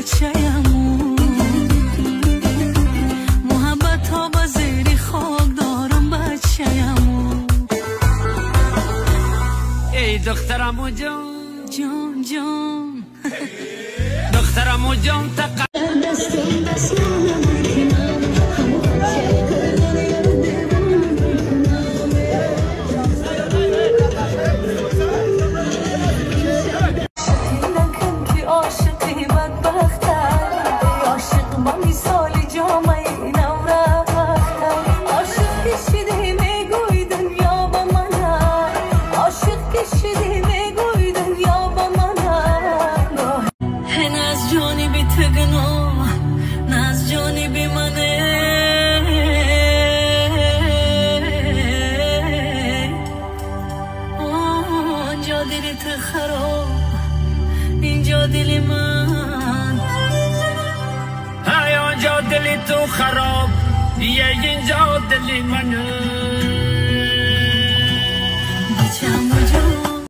بچه‌مون محبت ها با زیری خواب دارم بچه‌مون ای دخترمو جان جان جان دخترمو جان اینجا دل من های آنجا دل تو خراب یه اینجا دل منه